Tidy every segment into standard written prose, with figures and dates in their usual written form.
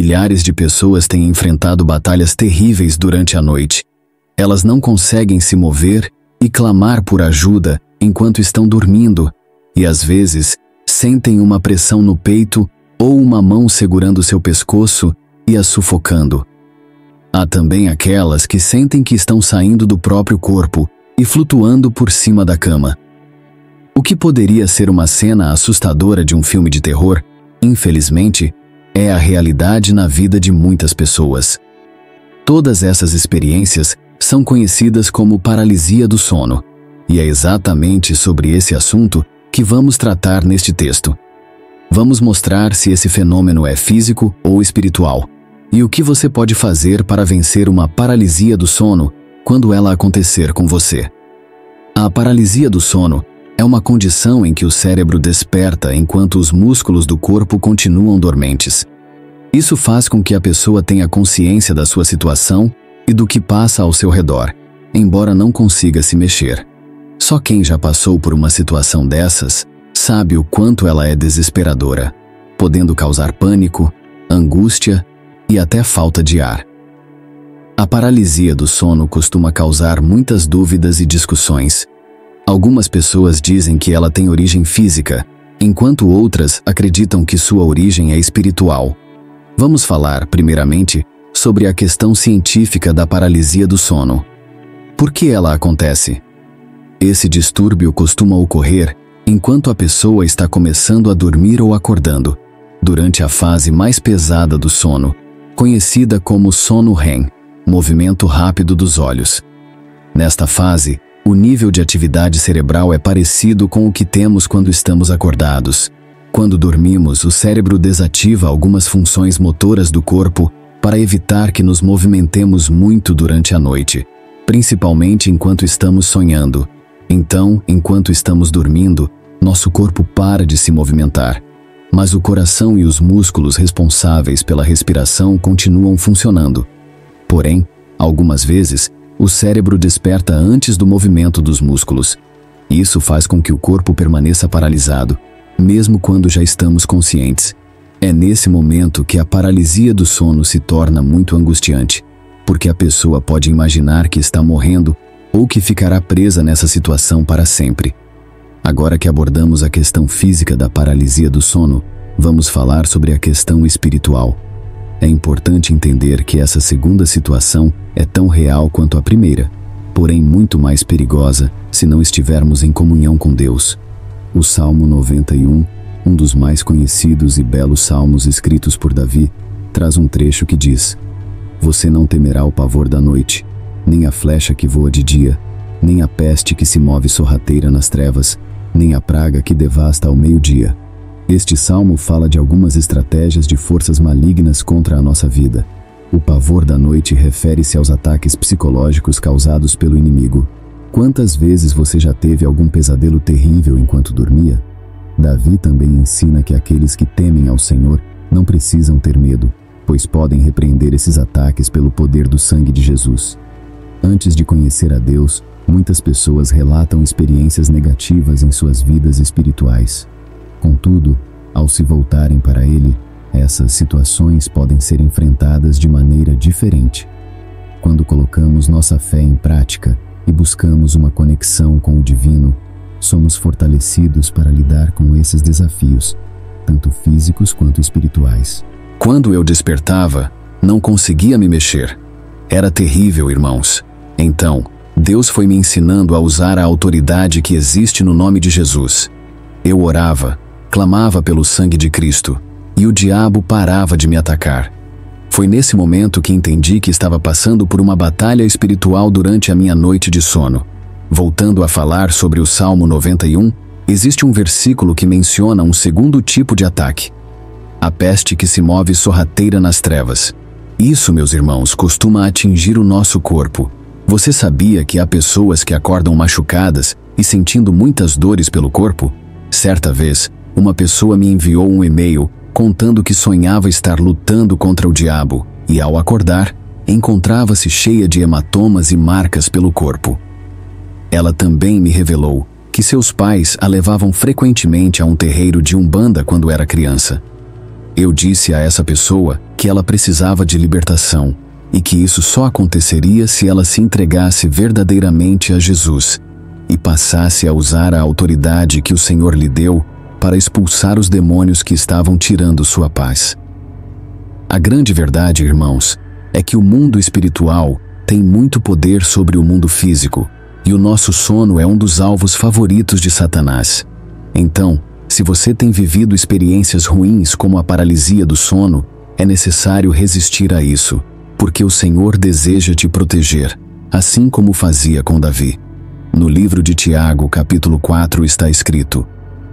Milhares de pessoas têm enfrentado batalhas terríveis durante a noite. Elas não conseguem se mover e clamar por ajuda enquanto estão dormindo, e às vezes sentem uma pressão no peito ou uma mão segurando seu pescoço e a sufocando. Há também aquelas que sentem que estão saindo do próprio corpo e flutuando por cima da cama. O que poderia ser uma cena assustadora de um filme de terror, infelizmente, é a realidade na vida de muitas pessoas. Todas essas experiências são conhecidas como paralisia do sono, e é exatamente sobre esse assunto que vamos tratar neste texto. Vamos mostrar se esse fenômeno é físico ou espiritual, e o que você pode fazer para vencer uma paralisia do sono quando ela acontecer com você. A paralisia do sono é uma condição em que o cérebro desperta enquanto os músculos do corpo continuam dormentes. Isso faz com que a pessoa tenha consciência da sua situação e do que passa ao seu redor, embora não consiga se mexer. Só quem já passou por uma situação dessas sabe o quanto ela é desesperadora, podendo causar pânico, angústia e até falta de ar. A paralisia do sono costuma causar muitas dúvidas e discussões. Algumas pessoas dizem que ela tem origem física, enquanto outras acreditam que sua origem é espiritual. Vamos falar, primeiramente, sobre a questão científica da paralisia do sono. Por que ela acontece? Esse distúrbio costuma ocorrer enquanto a pessoa está começando a dormir ou acordando, durante a fase mais pesada do sono, conhecida como sono REM, movimento rápido dos olhos. Nesta fase, o nível de atividade cerebral é parecido com o que temos quando estamos acordados. Quando dormimos, o cérebro desativa algumas funções motoras do corpo para evitar que nos movimentemos muito durante a noite, principalmente enquanto estamos sonhando. Então, enquanto estamos dormindo, nosso corpo para de se movimentar, mas o coração e os músculos responsáveis pela respiração continuam funcionando. Porém, algumas vezes, o cérebro desperta antes do movimento dos músculos. Isso faz com que o corpo permaneça paralisado, mesmo quando já estamos conscientes. É nesse momento que a paralisia do sono se torna muito angustiante, porque a pessoa pode imaginar que está morrendo ou que ficará presa nessa situação para sempre. Agora que abordamos a questão física da paralisia do sono, vamos falar sobre a questão espiritual. É importante entender que essa segunda situação é tão real quanto a primeira, porém muito mais perigosa se não estivermos em comunhão com Deus. O Salmo 91, um dos mais conhecidos e belos salmos escritos por Davi, traz um trecho que diz: "Você não temerá o pavor da noite, nem a flecha que voa de dia, nem a peste que se move sorrateira nas trevas, nem a praga que devasta ao meio-dia." Este salmo fala de algumas estratégias de forças malignas contra a nossa vida. O pavor da noite refere-se aos ataques psicológicos causados pelo inimigo. Quantas vezes você já teve algum pesadelo terrível enquanto dormia? Davi também ensina que aqueles que temem ao Senhor não precisam ter medo, pois podem repreender esses ataques pelo poder do sangue de Jesus. Antes de conhecer a Deus, muitas pessoas relatam experiências negativas em suas vidas espirituais. Contudo, ao se voltarem para Ele, essas situações podem ser enfrentadas de maneira diferente. Quando colocamos nossa fé em prática e buscamos uma conexão com o divino, somos fortalecidos para lidar com esses desafios, tanto físicos quanto espirituais. Quando eu despertava, não conseguia me mexer. Era terrível, irmãos. Então, Deus foi me ensinando a usar a autoridade que existe no nome de Jesus. Eu orava, clamava pelo sangue de Cristo, e o diabo parava de me atacar. Foi nesse momento que entendi que estava passando por uma batalha espiritual durante a minha noite de sono. Voltando a falar sobre o Salmo 91, existe um versículo que menciona um segundo tipo de ataque: a peste que se move sorrateira nas trevas. Isso, meus irmãos, costuma atingir o nosso corpo. Você sabia que há pessoas que acordam machucadas e sentindo muitas dores pelo corpo? Certa vez, uma pessoa me enviou um e-mail contando que sonhava estar lutando contra o diabo e, ao acordar, encontrava-se cheia de hematomas e marcas pelo corpo. Ela também me revelou que seus pais a levavam frequentemente a um terreiro de Umbanda quando era criança. Eu disse a essa pessoa que ela precisava de libertação e que isso só aconteceria se ela se entregasse verdadeiramente a Jesus e passasse a usar a autoridade que o Senhor lhe deu para expulsar os demônios que estavam tirando sua paz. A grande verdade, irmãos, é que o mundo espiritual tem muito poder sobre o mundo físico e o nosso sono é um dos alvos favoritos de Satanás. Então, se você tem vivido experiências ruins como a paralisia do sono, é necessário resistir a isso, porque o Senhor deseja te proteger, assim como fazia com Davi. No livro de Tiago, capítulo 4, está escrito: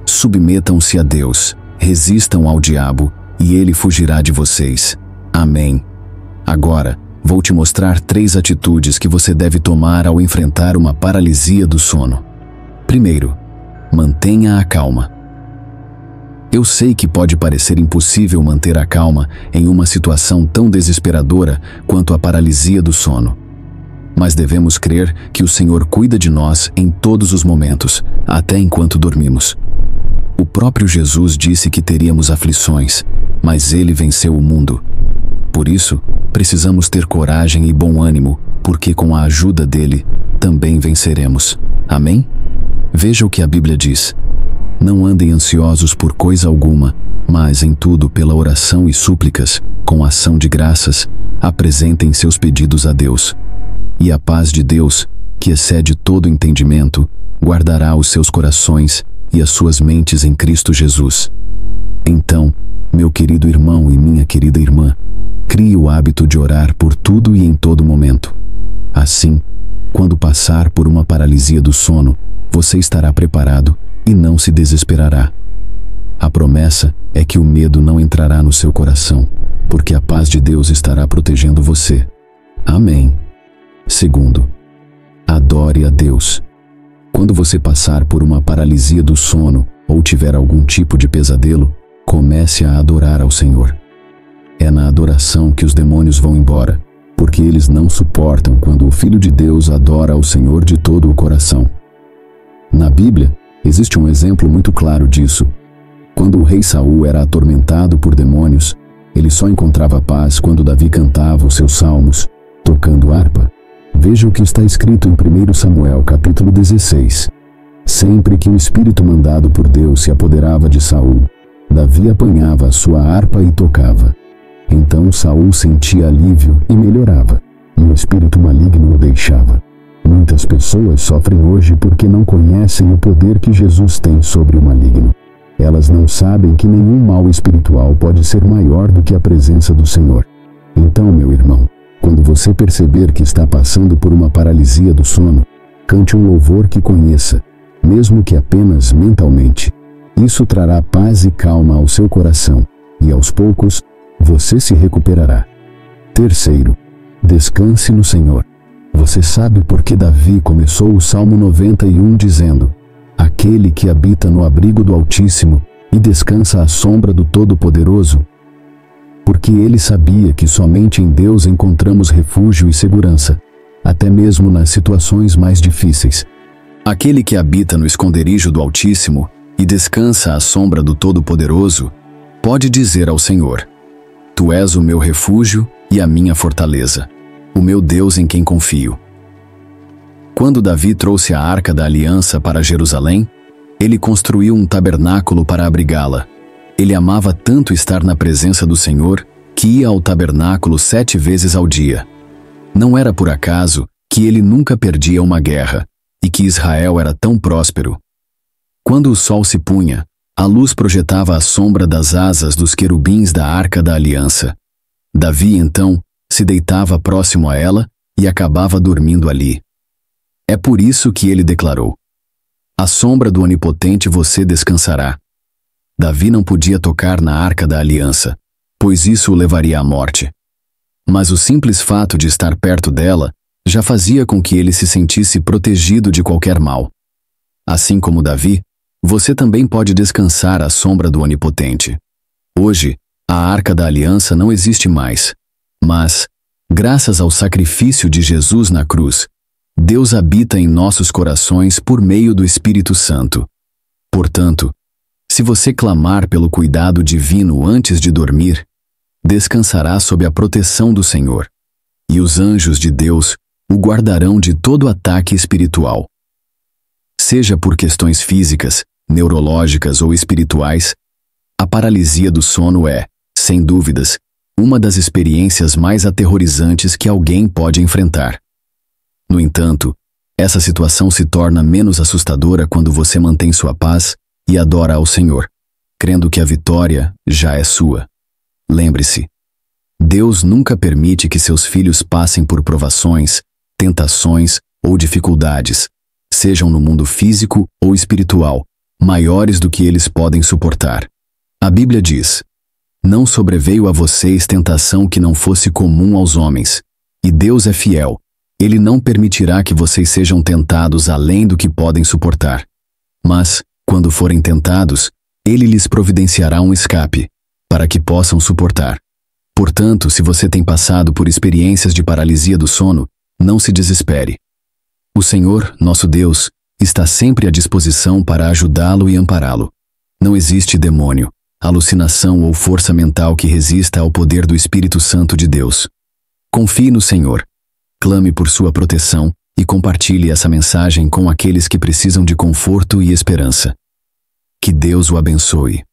submetam-se a Deus, resistam ao diabo, e ele fugirá de vocês. Amém. Agora, vou te mostrar 3 atitudes que você deve tomar ao enfrentar uma paralisia do sono. Primeiro, mantenha a calma. Eu sei que pode parecer impossível manter a calma em uma situação tão desesperadora quanto a paralisia do sono. Mas devemos crer que o Senhor cuida de nós em todos os momentos, até enquanto dormimos. O próprio Jesus disse que teríamos aflições, mas ele venceu o mundo. Por isso, precisamos ter coragem e bom ânimo, porque com a ajuda dele, também venceremos. Amém? Veja o que a Bíblia diz. Não andem ansiosos por coisa alguma, mas em tudo pela oração e súplicas, com ação de graças, apresentem seus pedidos a Deus. E a paz de Deus, que excede todo entendimento, guardará os seus corações e as suas mentes em Cristo Jesus. Então, meu querido irmão e minha querida irmã, crie o hábito de orar por tudo e em todo momento. Assim, quando passar por uma paralisia do sono, você estará preparado e não se desesperará. A promessa é que o medo não entrará no seu coração, porque a paz de Deus estará protegendo você. Amém. Segundo, adore a Deus. Quando você passar por uma paralisia do sono ou tiver algum tipo de pesadelo, comece a adorar ao Senhor. É na adoração que os demônios vão embora, porque eles não suportam quando o Filho de Deus adora ao Senhor de todo o coração. Na Bíblia, existe um exemplo muito claro disso. Quando o rei Saul era atormentado por demônios, ele só encontrava paz quando Davi cantava os seus salmos, tocando harpa. Veja o que está escrito em 1 Samuel, capítulo 16. Sempre que o espírito mandado por Deus se apoderava de Saul, Davi apanhava a sua harpa e tocava. Então Saul sentia alívio e melhorava, e o espírito maligno o deixava. Muitas pessoas sofrem hoje porque não conhecem o poder que Jesus tem sobre o maligno. Elas não sabem que nenhum mal espiritual pode ser maior do que a presença do Senhor. Então, meu irmão, quando você perceber que está passando por uma paralisia do sono, cante um louvor que conheça, mesmo que apenas mentalmente. Isso trará paz e calma ao seu coração, e aos poucos, você se recuperará. Terceiro, descanse no Senhor. Você sabe por que Davi começou o Salmo 91 dizendo: aquele que habita no abrigo do Altíssimo e descansa à sombra do Todo-Poderoso? Porque ele sabia que somente em Deus encontramos refúgio e segurança, até mesmo nas situações mais difíceis. Aquele que habita no esconderijo do Altíssimo e descansa à sombra do Todo-Poderoso, pode dizer ao Senhor: Tu és o meu refúgio e a minha fortaleza, o meu Deus em quem confio. Quando Davi trouxe a Arca da Aliança para Jerusalém, ele construiu um tabernáculo para abrigá-la. Ele amava tanto estar na presença do Senhor que ia ao tabernáculo 7 vezes ao dia. Não era por acaso que ele nunca perdia uma guerra e que Israel era tão próspero. Quando o sol se punha, a luz projetava a sombra das asas dos querubins da Arca da Aliança. Davi, então, se deitava próximo a ela e acabava dormindo ali. É por isso que ele declarou: à sombra do Onipotente você descansará. Davi não podia tocar na Arca da Aliança, pois isso o levaria à morte. Mas o simples fato de estar perto dela já fazia com que ele se sentisse protegido de qualquer mal. Assim como Davi, você também pode descansar à sombra do Onipotente. Hoje, a Arca da Aliança não existe mais, mas, graças ao sacrifício de Jesus na cruz, Deus habita em nossos corações por meio do Espírito Santo. Portanto, se você clamar pelo cuidado divino antes de dormir, descansará sob a proteção do Senhor. E os anjos de Deus o guardarão de todo ataque espiritual. Seja por questões físicas, neurológicas ou espirituais, a paralisia do sono é, sem dúvidas, uma das experiências mais aterrorizantes que alguém pode enfrentar. No entanto, essa situação se torna menos assustadora quando você mantém sua paz e adora ao Senhor, crendo que a vitória já é sua. Lembre-se, Deus nunca permite que seus filhos passem por provações, tentações ou dificuldades, sejam no mundo físico ou espiritual, maiores do que eles podem suportar. A Bíblia diz: "Não sobreveio a vocês tentação que não fosse comum aos homens, e Deus é fiel. Ele não permitirá que vocês sejam tentados além do que podem suportar. Mas, quando forem tentados, Ele lhes providenciará um escape, para que possam suportar." Portanto, se você tem passado por experiências de paralisia do sono, não se desespere. O Senhor, nosso Deus, está sempre à disposição para ajudá-lo e ampará-lo. Não existe demônio, alucinação ou força mental que resista ao poder do Espírito Santo de Deus. Confie no Senhor. Clame por sua proteção e compartilhe essa mensagem com aqueles que precisam de conforto e esperança. Que Deus o abençoe.